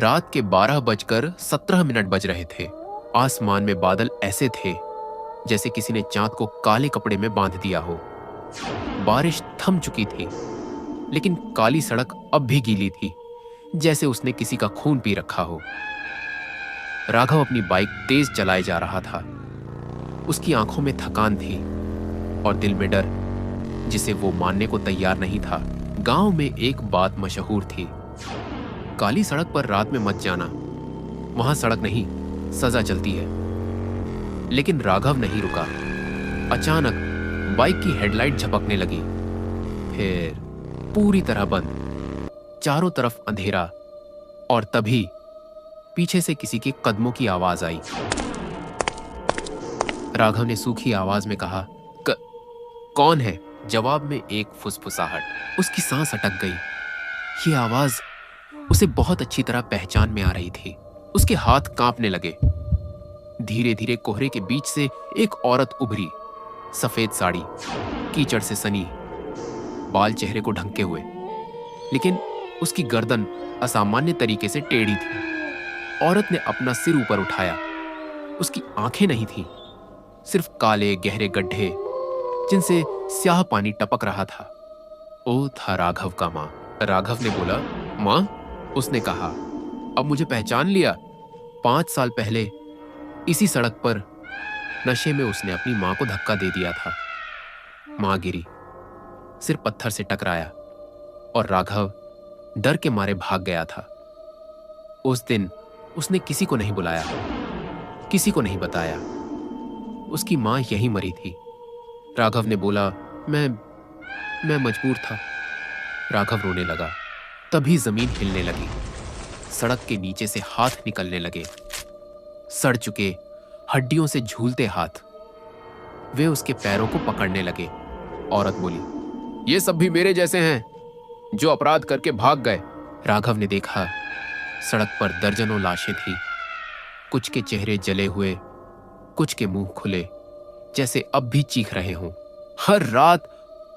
रात के 12:17 बज रहे थे। आसमान में बादल ऐसे थे जैसे किसी ने चांद को काले कपड़े में बांध दिया हो। बारिश थम चुकी थी, लेकिन काली सड़क अब भी गीली थी, जैसे उसने किसी का खून पी रखा हो। राघव अपनी बाइक तेज चलाए जा रहा था। उसकी आंखों में थकान थी और दिल में डर, जिसे वो मानने को तैयार नहीं था। गांव में एक बात मशहूर थी, काली सड़क पर रात में मत जाना, वहां सड़क नहीं सजा चलती है। लेकिन राघव नहीं रुका। अचानक बाइक की हेडलाइट झपकने लगी, फिर पूरी तरह बंद, चारों तरफ अंधेरा, और तभी पीछे से किसी के कदमों की आवाज आई। राघव ने सूखी आवाज में कहा, कौन है? जवाब में एक फुसफुसाहट। उसकी सांस अटक गई। ये आवाज उसे बहुत अच्छी तरह पहचान में आ रही थी। उसके हाथ कांपने लगे। धीरे धीरे कोहरे के बीच से एक औरत उभरी, सफेद साड़ी, कीचड़ से सनी, बाल चेहरे को ढंके हुए, लेकिन उसकी गर्दन असामान्य तरीके से टेढ़ी थी। औरत ने अपना सिर ऊपर उठाया। उसकी आंखें नहीं थीं, सिर्फ काले गहरे गड्ढे जिनसे स्याह पानी टपक रहा था। वो था राघव का मां। राघव ने बोला, मां? उसने कहा, अब मुझे पहचान लिया? 5 साल पहले इसी सड़क पर नशे में उसने अपनी मां को धक्का दे दिया था। मां गिरी, सिर पत्थर से टकराया और राघव डर के मारे भाग गया था। उस दिन उसने किसी को नहीं बुलाया, किसी को नहीं बताया। उसकी मां यहीं मरी थी। राघव ने बोला, मैं मजबूर था। राघव रोने लगा। तभी जमीन हिलने लगी। सड़क के नीचे से हाथ निकलने लगे, सड़ चुके, हड्डियों से झूलते हाथ। वे उसके पैरों को पकड़ने लगे। औरत बोली, ये सब भी मेरे जैसे हैं जो अपराध करके भाग गए। राघव ने देखा, सड़क पर दर्जनों लाशें थी। कुछ के चेहरे जले हुए, कुछ के मुंह खुले, जैसे अब भी चीख रहे हों। हर रात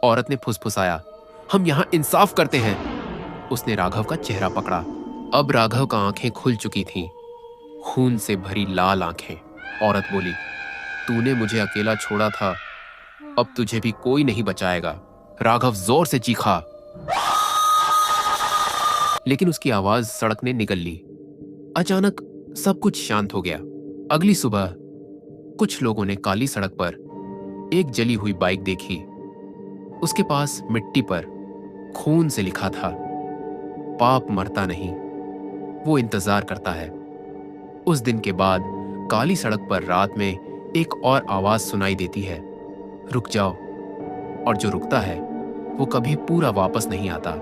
औरत ने फुसफुसाया, हम यहां इंसाफ करते हैं। उसने राघव का चेहरा पकड़ा। अब राघव का आंखें खुल चुकी थीं, खून से भरी लाल आंखें। औरत बोली, तूने मुझे अकेला छोड़ा था, अब तुझे भी कोई नहीं बचाएगा। राघव जोर से चीखा, लेकिन उसकी आवाज सड़क ने निगल ली। अचानक सब कुछ शांत हो गया। अगली सुबह कुछ लोगों ने काली सड़क पर एक जली हुई बाइक देखी। उसके पास मिट्टी पर खून से लिखा था, पाप मरता नहीं, वो इंतजार करता है। उस दिन के बाद काली सड़क पर रात में एक और आवाज सुनाई देती है, रुक जाओ। और जो रुकता है वो कभी पूरा वापस नहीं आता।